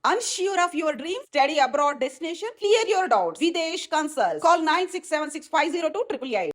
Unsure of your dream? Study abroad destination? Clear your doubts. Videsh Consult. Call 9676502888.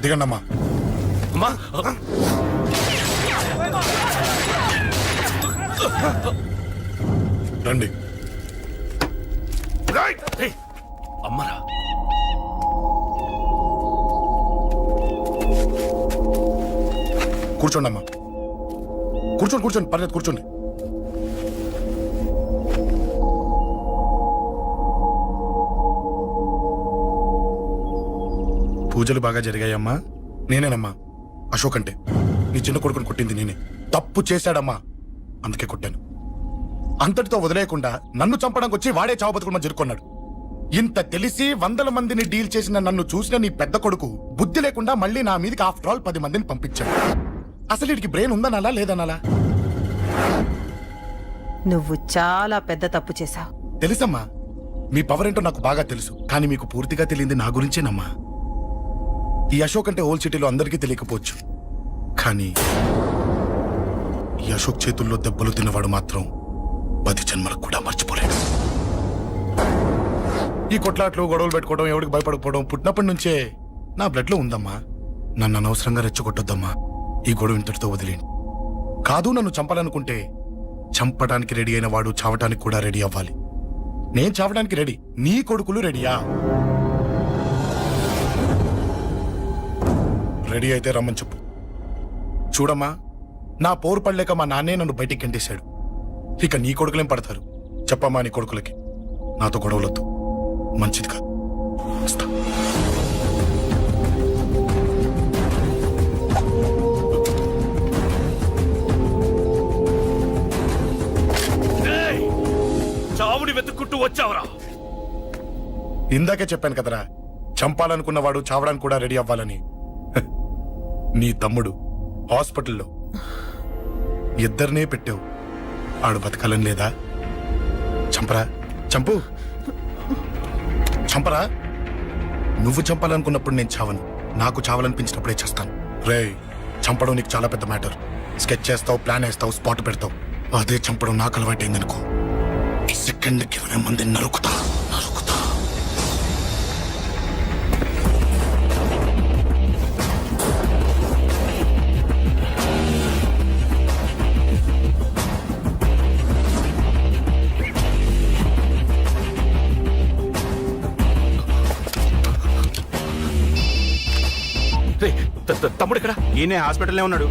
దిగండమ్మా. రండి. అమ్మరా కూర్చోండి అమ్మా. కూర్చోండి పర్లేదు కూర్చోండి. పూజలు బాగా జరిగాయమ్మా. నేనేనమ్మా అశోక్ అంటే. నీ చిన్న కొడుకుని కొట్టింది నేనే. తప్పు చేశాడమ్మా, అందుకే కొట్టాను. అంతటితో వదిలేయకుండా నన్ను చంపడానికి వచ్చి వాడే చావు బతుకుని జరుకున్నాడు. ఇంత తెలిసి 100 మందిని డీల్ చేసిన నన్ను చూసిన నీ పెద్ద కొడుకు బుద్ధి లేకుండా మళ్ళీ నా మీదకి ఆఫ్టర్ ఆల్ 10 మందిని పంపించాడు. అసలు వీడికి బ్రెయిన్ ఉందనాలా లేదనాలా? నువ్వు చాలా పెద్ద తప్పు చేశావు. తెలుసమ్మా, మీ పవర్ ఏంటో నాకు బాగా తెలుసు. కానీ మీకు పూర్తిగా తెలియంది నా గురించేనమ్మా. ఈ అశోక్ అంటే ఓల్డ్ సిటీలో అందరికీ తెలియకపోవచ్చు, కానీ ఈ అశోక్ చేతుల్లో దెబ్బలు తిన్నవాడు మాత్రం 10 జన్మలకు కూడా మర్చిపోలేడు. ఈ కొట్లాట్లు గొడవలు పెట్టుకోవడం, ఎవరికి భయపడకపోవడం పుట్టినప్పటి నుంచే నా బ్లడ్ లో ఉందమ్మా. నన్ను అనవసరంగా రెచ్చగొట్టొద్దమ్మా. ఈ గొడవ ఇంతటితో వదిలేండి. కాదు, నన్ను చంపాలనుకుంటే చంపడానికి రెడీ అయిన వాడు చావటానికి కూడా రెడీ అవ్వాలి. నేను చావడానికి రెడీ, నీ కొడుకులు రెడీయా? రెడీ అయితే రమ్మని చెప్పు. చూడమ్మా, నా పోరు పడలేక మా నాన్నే నన్ను బయటికి గెంటేశాడు. ఇక నీ కొడుకులేం పడతారు? చెప్పమ్మా నీ కొడుకులకి నాతో గొడవలొద్దు, మంచిది కాదు. వస్తా. చావుని వెతుక్కుంటూ వచ్చావరా? ఇందాకే చెప్పాను కదరా, చంపాలనుకున్నవాడు చావడానికి కూడా రెడీ అవ్వాలని. నీ తమ్ముడు హాస్పిటల్లో ఇద్దరినే పెట్టావు. ఆడు బతకాలని లేదా? చంపరా, చంపు, చంపరా. నువ్వు చంపాలనుకున్నప్పుడు నేను చావను, నాకు చావాలనిపించినప్పుడే చేస్తాను. రే, చంపడం నీకు చాలా పెద్ద మ్యాటర్. స్కెచ్ చేస్తావు, ప్లాన్ వేస్తావు, స్పాట్ పెడతావు. అదే చంపడం నాకు అలవాటైందనుకో, సెకండ్కి 20 మందిని నరుకుతా. తమ్ముడు ఇక్కడ? ఈయనే హాస్పిటల్లో ఉన్నాడు.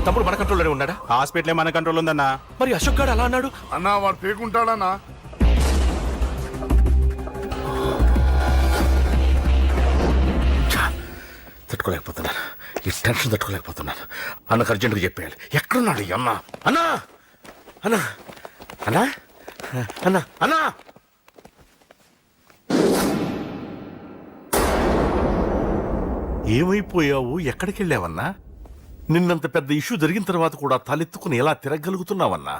తమ్ముడు మన కంట్రోల్లోనే ఉన్నాడా? హాస్పిటలే మన కంట్రోల్ ఉందన్నా. మరి అశోక్ గారు అలా అన్నాడు? అన్నా వాడు పేకుంటాడన్నా. తట్టుకోలేకపోతున్నాను, ఈ టెన్షన్ తట్టుకోలేకపోతున్నాను. అన్నకు అర్జెంటుగా చెప్పేయాలి. ఎక్కడున్నాడు ఈ అన్న? అన్నా అన్నా అన్నా అన్నా అన్నా ఏమైపోయావు? ఎక్కడికి వెళ్ళావన్నా? నిన్నంత పెద్ద ఇష్యూ జరిగిన తర్వాత కూడా తలెత్తుకుని ఎలా తిరగలుగుతున్నావన్నా?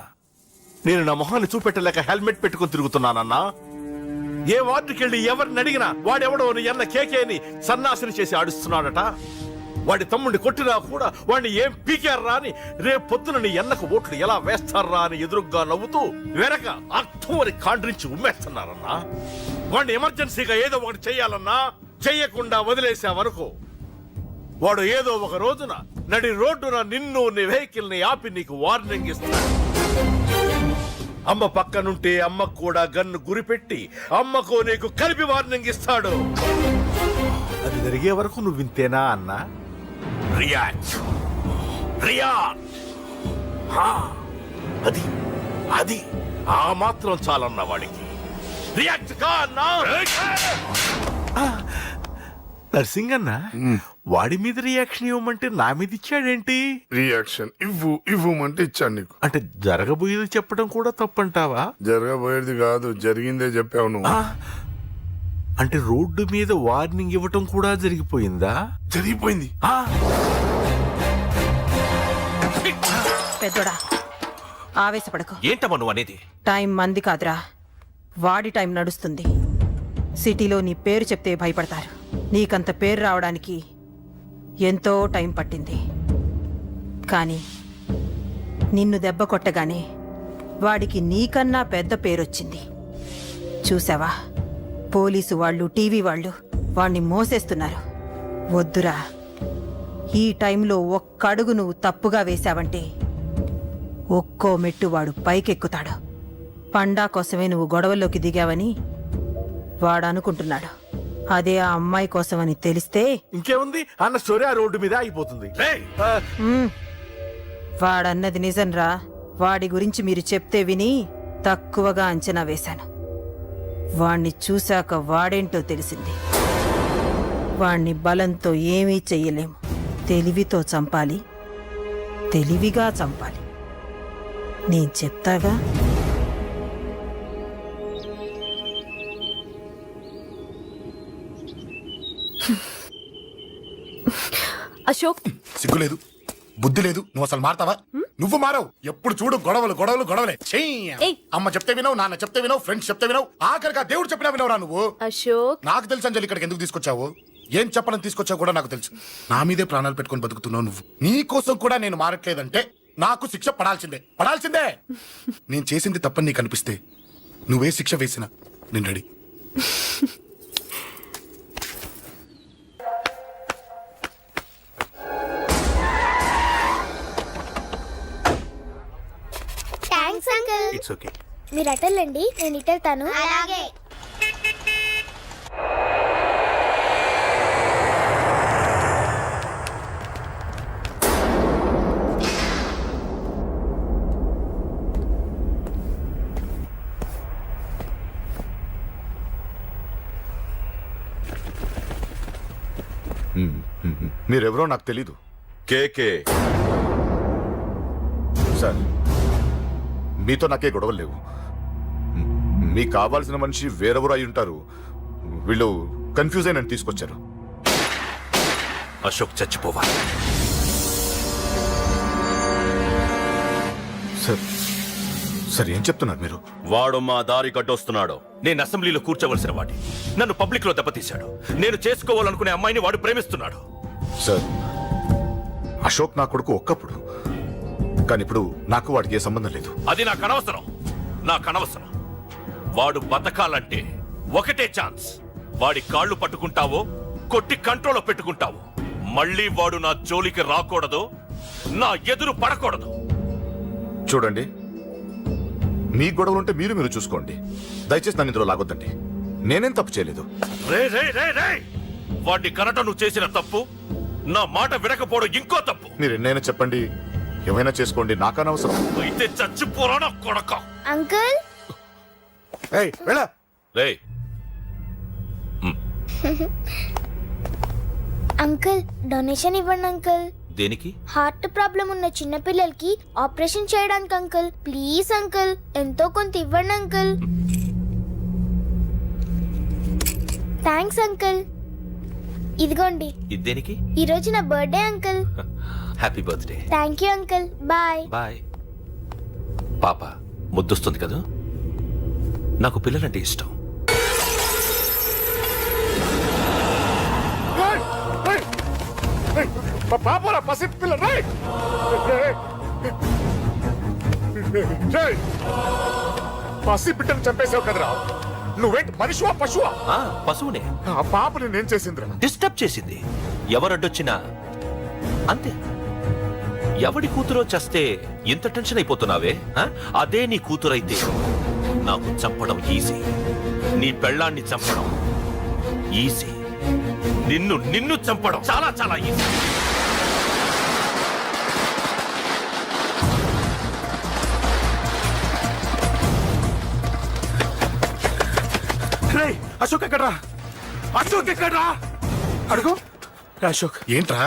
నేను నా మొహాన్ని చూపెట్టలేక హెల్మెట్ పెట్టుకుని తిరుగుతున్నానన్నా. ఏ వార్డుకి వెళ్ళి ఎవరిని అడిగినా వాడెవడో నీ అన్న కేకేని సన్నాసిని చేసి ఆడిస్తున్నాడట. వాడి తమ్ముడిని కొట్టినా కూడా వాడిని ఏం పీకారా అని రేపు పొద్దున నీ అన్నకు ఓట్లు ఎలా వేస్తారా అని ఎదురుగ్గా నవ్వుతూ వెనక అర్థమని కాండ్రించి ఉమ్మేస్తున్నారన్నా. వాడిని ఎమర్జెన్సీగా ఏదో ఒకటి చెయ్యాలన్నా, చెయ్యకుండా వదిలేసావనుకో వాడు ఏదో ఒక రోజున నడి రోడ్డున నిన్ను నీ వెహికల్ ని ఆపి నీకు వార్నింగ్ ఇస్తాడు. అమ్మ పక్కనుంటే అమ్మకు కూడా గన్ను గురిపెట్టి అమ్మకు నీకు కలిపి వార్నింగ్ ఇస్తాడు. అది జరిగే వరకు నువ్వు వింతేనా అన్నా? React react. అది అది ఆ మాత్రం చాలన్న వాడికి. రియాక్ట్ కా అన్నా. నర్సింగ్ అన్న వాడి మీద రియాక్షన్ ఇవ్వమంటే నా మీద ఇచ్చాడేంటి? రియాక్షన్ ఇవ్వమంటే ఇచ్చాను నీకు. అంటే జరగబోయేది చెప్పడం కూడా తప్పంటావా? జరగబోయేది కాదు, జరిగిందే చెప్పావు నువ్వు. అంటే రోడ్డు మీద వార్నింగ్ ఇవ్వటం కూడా జరిగిపోయిందా? జరిగిపోయింది. పెద్దోడా ఆవేశపడకు. ఏంటమ్మా నువ్వు అనేది? టైం మంది కాదురా, వాడి టైం నడుస్తుంది. సిటీలో నీ పేరు చెప్తే భయపడతారు. నీకంత పేరు రావడానికి ఎంతో టైం పట్టింది. కానీ నిన్ను దెబ్బ కొట్టగానే వాడికి నీకన్నా పెద్ద పేరొచ్చింది. చూసావా, పోలీసు వాళ్ళు, టీవీ వాళ్ళు వాణ్ణి మోసేస్తున్నారు. వద్దురా, ఈ టైంలో ఒక్కడుగు నువ్వు తప్పుగా వేశావంటే ఒక్కో మెట్టు వాడు పైకెక్కుతాడు. పండా కోసమే నువ్వు గొడవల్లోకి దిగావని వాడు అనుకుంటున్నాడు. అదే ఆ అమ్మాయి కోసమని తెలిస్తే ఇంకేముంది అన్న స్టోరీ ఆ రోడ్డు మీద అయిపోతుంది. వాడన్నది నిజంరా. వాడి గురించి మీరు చెప్తే విని తక్కువగా అంచనా వేశాను. వాణ్ణి చూశాక వాడేంటో తెలిసింది. వాణ్ణి బలంతో ఏమీ చెయ్యలేము. తెలివితో చంపాలి, తెలివిగా చంపాలి. నేను చెప్తాగా. అశోక్, సిగ్గు లేదు, బుద్ధి లేదు. నువ్వు అసలు మారతావా? నువ్వు మారవు. ఎప్పుడు చూడు గొడవలు గొడవలు గొడవలే. ఏయ్. అమ్మ చెప్తే వినవు, నాన్న చెప్తే వినవు, ఫ్రెండ్స్ చెప్తే వినవు, ఆఖరిగా దేవుడు చెప్పినా వినవురా నువ్వు. అశోక్, నాకు తెలుసు అంజలి ఇక్కడికి ఎందుకు తీసుకొచ్చావు, ఏం చెప్పడం తీసుకొచ్చావు కూడా నాకు తెలుసు. నా మీదే ప్రాణాలు పెట్టుకొని బతుకుతున్నావు నువ్వు. నీ కోసం కూడా నేను మారట్లేదంటే నాకు శిక్ష పడాల్సిందే, పడాల్సిందే. నేను చేసింది తప్పని నీకు అనిపిస్తే నువ్వే శిక్ష వేసినా నేను ready. Thanks uncle. It's okay. మీరు అటెళ్ళండి, నేను ఇటెళ్తాను. అలాగే. మీరెవరో నాకు తెలీదు. కేకే సార్, మీతో నాకే గొడవలు లేవు. మీకు కావాల్సిన మనిషి వేరెవరో అయి ఉంటారు. వీళ్ళు కన్ఫ్యూజ్ అయి నన్ను తీసుకొచ్చారు. అశోక్ చచ్చిపోవాలి. సార్, సార్ ఏం చెప్తున్నారు మీరు? వాడు మా దారి కట్టొస్తున్నాడు. నేను అసెంబ్లీలో కూర్చోవలసిన వాడి నన్ను పబ్లిక్ లో దెబ్బతీశాడు. నేను చేసుకోవాలనుకునే అమ్మాయిని వాడు ప్రేమిస్తున్నాడు. సార్, అశోక్ నా కొడుకు ఒక్కప్పుడు, కానీ ఇప్పుడు నాకు వాడికి ఏ సంబంధం లేదు. అది నాకు అనవసరం, నాకు అనవసరం. వాడు బతకాలంటే ఒకటే ఛాన్స్. వాడి కాళ్ళు పట్టుకుంటావో కొట్టి కంట్రోల్లో పెట్టుకుంటావో. మళ్ళీ వాడు నా జోలికి రాకూడదు, నా ఎదురు పడకూడదు. చూడండి, మీ గొడవలుంటే మీరు చూసుకోండి. దయచేసి నన్ను ఇందులో లాగొద్దండి. నేనేం తప్పు చేయలేదు. రే రే రే రే వాడిని కనట నువ్వు చేసిన తప్పు, నా మాట వినకపోవడం ఇంకో తప్పు. మీరు ఎన్నైనా చెప్పండి, ఏమైనా చేసుకోండి, నాకు అనవసరం. అయితే చచ్చిపోరా నా కొడక. అంకుల్, ఏయ్, వెళ్ళ. రే అంకుల్ డొనేషన్ ఇవ్వండి అంకుల్. దేనికి? హార్ట్ ప్రాబ్లం ఉన్న చిన్న పిల్లలకి ఆపరేషన్ చేయడానికి అంకుల్. ప్లీజ్ అంకుల్, ఎంతో కొంత ఇవ్వండి అంకుల్. Thanks uncle. ఇదిగోండి, ఇది దేనికి? ఈ రోజు నా birthday uncle. Happy birthday. Thank you uncle. Bye. Bye. పాప ముద్దొస్తుంది కదా, నాకు పిల్లలంటే ఇష్టం. పాపరా పసి పిల్ల, పసి బిడ్డను చంపేసావు కదరా. నువ్వేంటి మనిషివా పశువా? పశువునే. ఆ పాపని నేను చేసిందిరా. డిస్టర్బ్ చేసింది. ఎవరడ్డొచ్చినా అంతే. ఎవడి కూతురో చస్తే ఇంత టెన్షన్ అయిపోతున్నావే? అదే నీ కూతురైతే నాకు చంపడం ఈజీ, నీ పెళ్ళాన్ని చంపడం ఈజీ, నిన్ను చంపడం చాలా చాలా ఈజీ. అశోక్ ఎక్కడ్రా? అశోక్ ఎక్కడ్రా? అడుగు అశోక్. ఏంట్రా?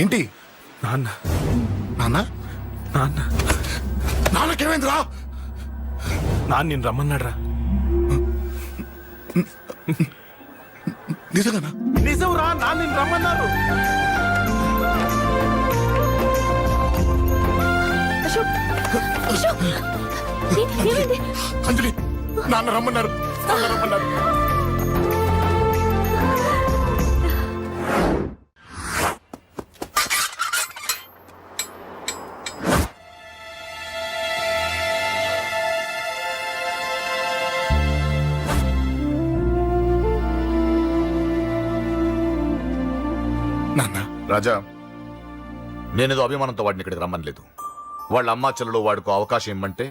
ఏంటి? నాన్న నాన్న నాన్న నాన్నకేమైందిరా? నాన్న నేను రమ్మన్నాడ్రా. నిజంగానా? నిజం రా, నాన్న నేను రమ్మన్నారు. అశోక్ అశోక్ ఏమైంది? అంజలి, నాన్న రమ్మన్నారు. నాన్న రమ్మన్నారు. నాన్న, రాజా, నేనేదో అభిమానంతో వాడిని ఇక్కడికి రమ్మనలేదు. వాళ్ళ అమ్మా చెల్లెలు వాడికి అవకాశం ఇమ్మంటే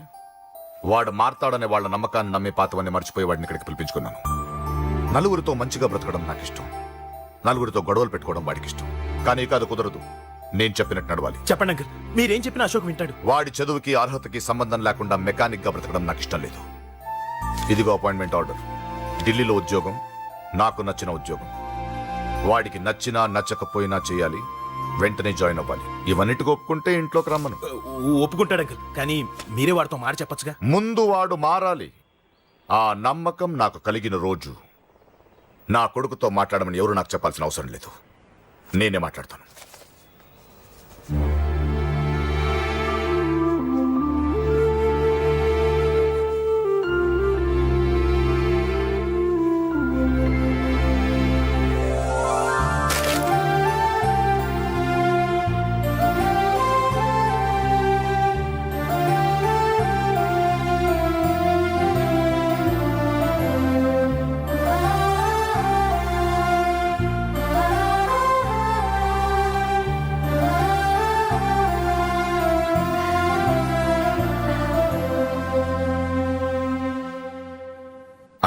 వాడు మారతాడనే వాళ్ళ నమ్మకాన్ని నమ్మి పాతవన్నీ మర్చిపోయి వాడిని ఇక్కడికి పిలిపించుకున్నాను. నలుగురితో మంచిగా బ్రతకడం నాకు ఇష్టం, నలుగురితో గొడవలు పెట్టుకోవడం వాడికి ఇష్టం. కానీ కాదు, కుదరదు. నేను చెప్పినట్టు నడవాలి. చెప్పండి అంకుల్, మీరేం చెప్పినా అశోక్ వింటాడు. వాడి చదువుకి అర్హతకి సంబంధం లేకుండా మెకానిక్ గా బ్రతకడం నాకు ఇష్టం లేదు. ఇదిగో అపాయింట్మెంట్ ఆర్డర్. ఢిల్లీలో ఉద్యోగం, నాకు నచ్చిన ఉద్యోగం. వాడికి నచ్చినా నచ్చకపోయినా చేయాలి, వెంటనే జాయిన్ అవ్వాలి. ఇవన్నిటికి ఒప్పుకుంటే ఇంట్లోకి రమ్మను. ఒప్పుకుంటాడు అంకుల్, కానీ మీరే వాడితో మాట చెప్పచ్చుగా. ముందు వాడు మారాలి. ఆ నమ్మకం నాకు కలిగిన రోజు నా కొడుకుతో మాట్లాడమని ఎవరు నాకు చెప్పాల్సిన అవసరం లేదు. నేనే మాట్లాడతాను.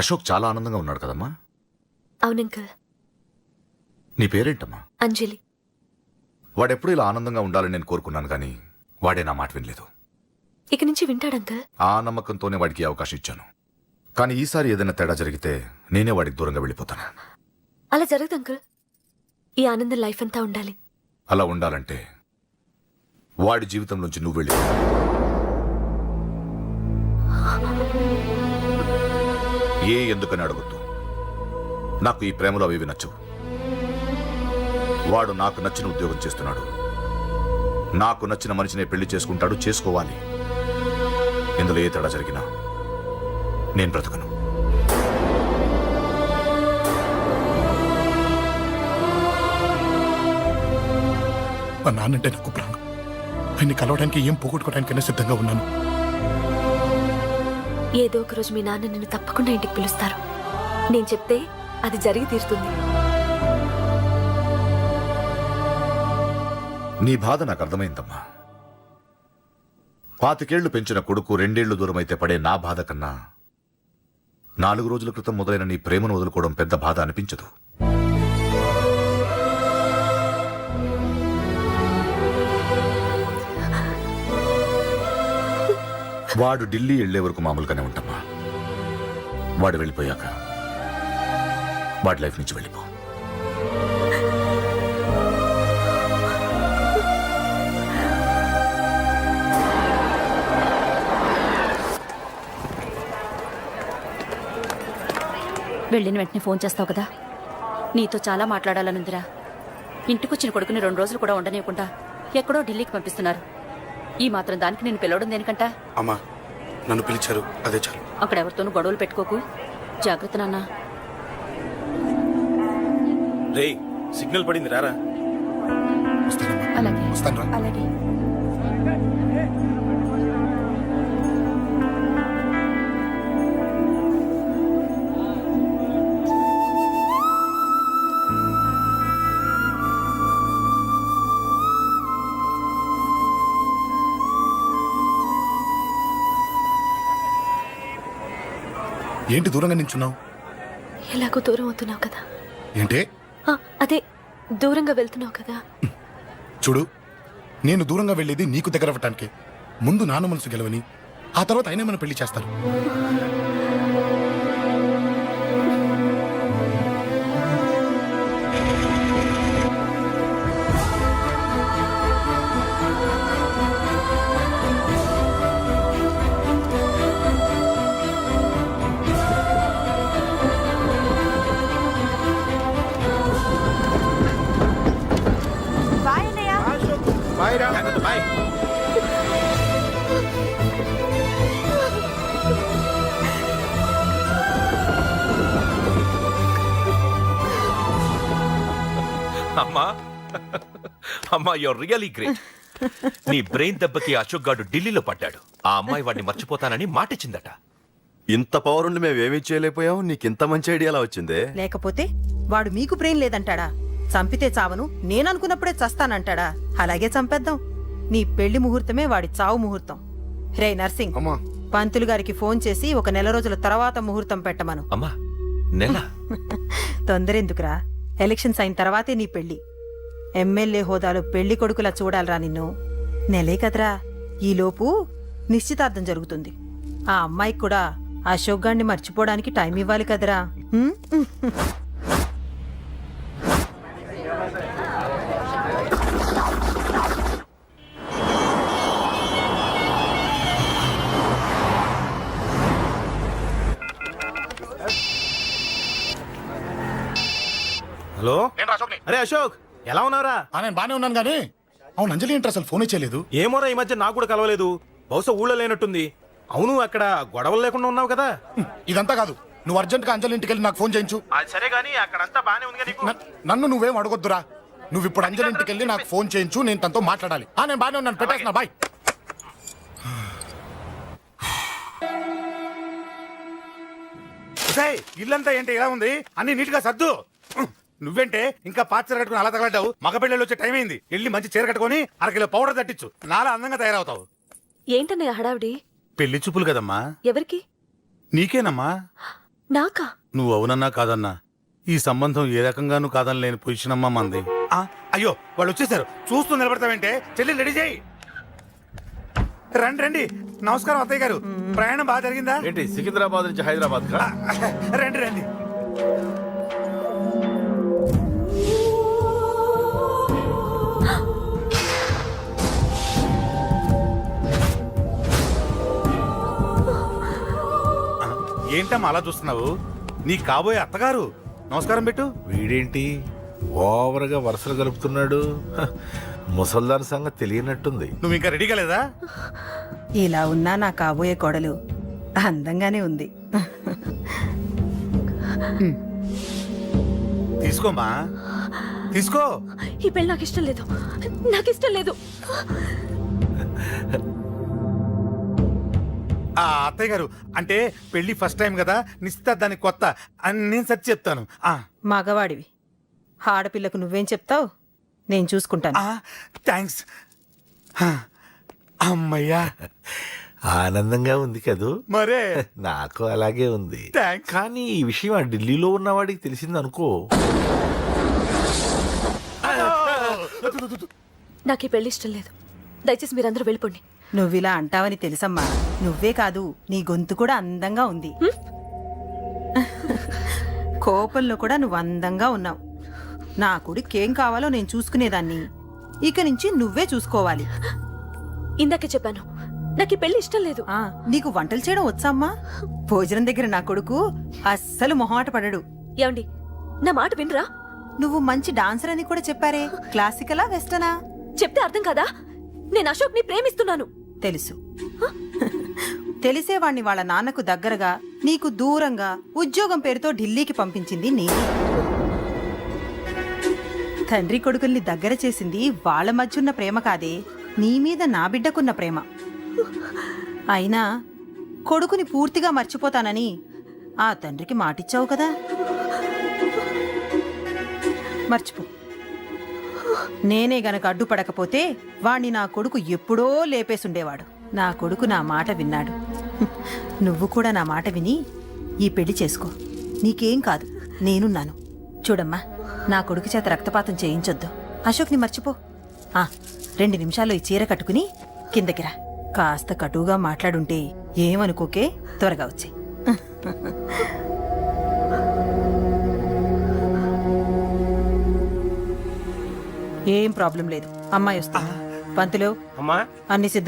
అశోక్ చాలా ఆనందంగా ఉన్నాడు కదమ్మా? అవునంకల్. నీ పేరేంటమ్మా? అంజలి. వాడెప్పుడు ఇలా ఆనందంగా ఉండాలని నేను కోరుకున్నాను, కానీ వాడే నా మాట వినలేదు. ఇక నుంచి వింటాడంకల్. ఆ నమ్మకంతోనే వాడికి ఈ అవకాశం ఇచ్చాను. కానీ ఈసారి ఏదైనా తేడా జరిగితే నేనే వాడికి దూరంగా వెళ్ళిపోతాను. అలా జరగదు అంకుల్. ఈ ఆనందం లైఫ్ అంతా ఉండాలి. అలా ఉండాలంటే వాడి జీవితంలోంచి నువ్వు వెళ్ళి ఎందుకని అడగొద్దు. నాకు ఈ ప్రేమలో అవి నచ్చవు. వాడు నాకు నచ్చిన ఉద్యోగం చేస్తున్నాడు, నాకు నచ్చిన మనిషినే పెళ్లి చేసుకుంటాడు, చేసుకోవాలి. ఇందులో ఏ తేడా జరిగినా నేను బ్రతకను. మా నాన్నంటే నాకు ప్రాణం. ఆయన్ని కలవడానికి ఏం పోగొట్టుకోవడానికైనా సిద్ధంగా ఉన్నాను. ఏదో ఒక రోజు మీ నాన్న నిన్ను తప్పకుండా ఇంటికి పిలుస్తారు. నేను చెప్తే అది జరిగి తీరుతుంది. నీ బాధ నాకు అర్థమైందమ్మా. 25 ఏళ్లు పెంచిన కొడుకు 2 ఏళ్లు దూరం అయితే పడే నా బాధ కన్నా 4 రోజుల క్రితం మొదలైన నీ ప్రేమను వదులుకోవడం పెద్ద బాధ అనిపించదు. వాడు ఢిల్లీ వెళ్లే వరకు మామూలుగానే ఉంటామా. వాడు వెళ్ళిపోయాక వాడి లైఫ్ నుంచి వెళ్ళిపో. వెళ్ళిన వెంటనే ఫోన్ చేస్తావు కదా. నీతో చాలా మాట్లాడాలనుందిరా. ఇంటికొచ్చిన కొడుకుని 2 రోజులు కూడా ఉండనివ్వకుండా ఎక్కడో ఢిల్లీకి పంపిస్తున్నారు. ఈ మాత్రం దానికి నేను పిలవడం దేనికంట? అమ్మా, నన్ను పిలిచారు, అదే చాలు. అక్కడెవరితోనూ గొడవలు పెట్టుకోకు. జాగ్రత్త నాన్న. రే, సిగ్నల్ పడింది, రారా. వస్తానమ్మా. అలాగే వస్తాను. అలాగే. ఏంటి దూరంగా నించున్నావు? ఎలాగో దూరం అవుతున్నావు కదా. ఏంటే? అదే దూరంగా వెళ్తున్నావు కదా. చూడు, నేను దూరంగా వెళ్ళేది నీకు దగ్గర అవ్వటానికి. ముందు నాన్న మనసు గెలవని, ఆ తర్వాత అయినా మన పెళ్లి చేస్తారు. బాయ్. అమ్మా అమ్మా యువర్ రియలీ గ్రేట్. నీ బ్రెయిన్ దెబ్బకి అశోక్ గాడు ఢిల్లీలో పడ్డాడు. ఆ అమ్మాయి వాడిని మర్చిపోతానని మాటిచ్చిందట. ఇంత పవర్ ఉండి మేమేమీ చేయలేకపోయావు. నీకింత మంచి ఐడియా ఎలా వచ్చిందే? లేకపోతే వాడు మీకు బ్రెయిన్ లేదంటాడా? చంపితే చావను, నేననుకున్నప్పుడే చస్తానంటాడా? అలాగే చంపేద్దాం. నీ పెళ్లి ముహూర్తమే వాడి చావు ముహూర్తం. రే నర్సింగ్, అమ్మా పంతులు గారికి ఫోన్ చేసి ఒక నెల రోజుల తర్వాత ముహూర్తం పెట్టమను. అమ్మా నెల తొందరెందుకురా? ఎలక్షన్స్ అయిన తర్వాతే నీ పెళ్లి. ఎమ్మెల్యే హోదాలో పెళ్లి కొడుకులా చూడాలరా నిన్ను. నెలే కదరా, ఈలోపు నిశ్చితార్థం జరుగుతుంది. ఆ అమ్మాయికి కూడా అశోక్ గాన్ని మర్చిపోవడానికి టైం ఇవ్వాలి కదరా. హ్మ్? హలో. అరే అశోక్, ఎలా ఉన్నావురా? నేను బానే ఉన్నాను గానీ, అవును అంజలి ఏంటి అసలు ఫోనే చేయలేదు? ఏమోరా, ఈ మధ్య నాకు కూడా కలవలేదు. బహుశా ఊళ్ళో లేనట్టుంది. అవును, అక్కడ గొడవలు లేకుండా ఉన్నావు కదా. ఇదంతా కాదు, నువ్వు అర్జెంట్ గా అంజలి ఇంటికి వెళ్ళి నాకు ఫోన్ చేయించు. అది సరే గానీ అక్కడంతా బానే ఉంది కదా. నన్ను నువ్వేం అడగొద్దురా. నువ్వు ఇప్పుడు అంజలి ఇంటికి వెళ్ళి నాకు ఫోన్ చేయించు, నేను తనతో మాట్లాడాలి. నేను బానే ఉన్నాను, పెట్టేస్తున్నా, బాయ్. ఇల్లంతా ఏంటి ఇలా ఉంది? అన్ని నీట్ గా సర్దు. నువ్వేంటే ఇంకా పాత చీర కట్టుకుని అలా తగలడ్డావు? మగ పెళ్ళిళ్ళు వచ్చే టైం అయింది. వెళ్ళి మంచి చీర కట్టుకుని అరకిలో పౌడర్ తట్టించు. నాలా అందంగా తయారవుతావు. ఏంటన్నయ్య హడావిడి? పెళ్లి చూపులు కదమ్మా. ఎవరికి? నీకేనమ్మా. నాకా? నువ్వు అవునన్నా కాదన్నా, ఈ సంబంధం ఏ రకంగానూ కాదని లేని పొజిషన్ అమ్మా మంది. అయ్యో వాళ్ళు వచ్చేసారు, చూస్తూ నిలబడతావంటే? చెల్లి రెడీ చేయి. రండి రండి. నమస్కారం అత్తయ్య గారు, ప్రయాణం బాగా జరిగిందా? ఏంటి సికింద్రాబాద్ నుంచి హైదరాబాద్ కా? రండి రండి. ఏంటమ్మా అలా చూస్తున్నావు? నీ కాబోయే అత్తగారు. నమస్కారం పెట్టు. వీడేంటి ఓవర్గా వరుసలు కలుపుతున్నాడు? ముసల్దాన్ సంగతి తెలియనట్టుంది. నువ్వు ఇంకా రెడీగా లేదా? ఇలా ఉన్నా నా కాబోయే కోడలు అందంగానే ఉంది. తీసుకోమ్మా, తీసుకో. ఈ పెళ్లి నాకు ఇష్టం లేదు, నాకు ఇష్టం లేదు. అత్తయ్య గారు, అంటే పెళ్లి ఫస్ట్ టైం కదా, నిశ్చితార్థానికి కొత్త అని నేను సరి చెప్తాను. మగవాడివి, ఆడపిల్లకు నువ్వేం చెప్తావు? నేను చూసుకుంటాను. థ్యాంక్స్. అమ్మయ్యా, ఆనందంగా ఉంది కదూ? మరే నాకు అలాగే ఉంది. థ్యాంక్స్. కానీ ఈ విషయం ఆ ఢిల్లీలో ఉన్నవాడికి తెలిసింది అనుకో. నాకు ఈ పెళ్లి ఇష్టం లేదు. దయచేసి మీరందరూ వెళ్ళిపోండి. నువ్విలా అంటావని తెలుసమ్మా. నువ్వే కాదు, నీ గొంతు కూడా అందంగా ఉంది. కోపంలో కూడా నువ్వు అందంగా ఉన్నావు. నా కొడుకేం కావాలో నేను చూసుకునేదాన్ని, ఇక నుంచి నువ్వే చూసుకోవాలి. ఇందాకే చెప్పాను, నాకు ఈ పెళ్లి ఇష్టం లేదు. నీకు వంటలు చేయడం వచ్చామ్మా? భోజనం దగ్గర నా కొడుకు అస్సలు మొహమాట పడడు. ఏమండి, నా మాట వినరా? నువ్వు మంచి డాన్సర్ అని కూడా చెప్పారే. క్లాసికలా వెస్టర్నా? చెప్తే అర్థం కాదా? నేను అశోక్ ని ప్రేమిస్తున్నాను. తెలుసు. తెలిసేవాణ్ణి వాళ్ళ నాన్నకు దగ్గరగా, నీకు దూరంగా ఉద్యోగం పేరుతో ఢిల్లీకి పంపించింది నేనే. తండ్రి కొడుకుల్ని దగ్గర చేసింది వాళ్ళ మధ్యున్న ప్రేమ కాదే, నీ మీద నా బిడ్డకున్న ప్రేమ. అయినా కొడుకుని పూర్తిగా మర్చిపోతానని ఆ తండ్రికి మాటిచ్చావు కదా, మర్చిపో. నేనే గనక అడ్డుపడకపోతే వాణ్ణి నా కొడుకు ఎప్పుడో లేపేసుండేవాడు. నా కొడుకు నా మాట విన్నాడు. నువ్వు కూడా నా మాట విని ఈ పెళ్లి చేసుకో. నీకేం కాదు, నేనున్నాను. చూడమ్మా, నా కొడుకు చేత రక్తపాతం చేయించొద్దు. అశోక్ని మర్చిపో. 2 నిమిషాల్లో ఈ చీర కట్టుకుని కిందకి రా. కాస్త కటువుగా మాట్లాడుంటే ఏమనుకోకే, త్వరగా వచ్చి. ఏం ప్రాబ్లం లేదు, అమ్మాయి వస్తుంది. పంతులు, అమ్మా అన్ని సిద్ధం.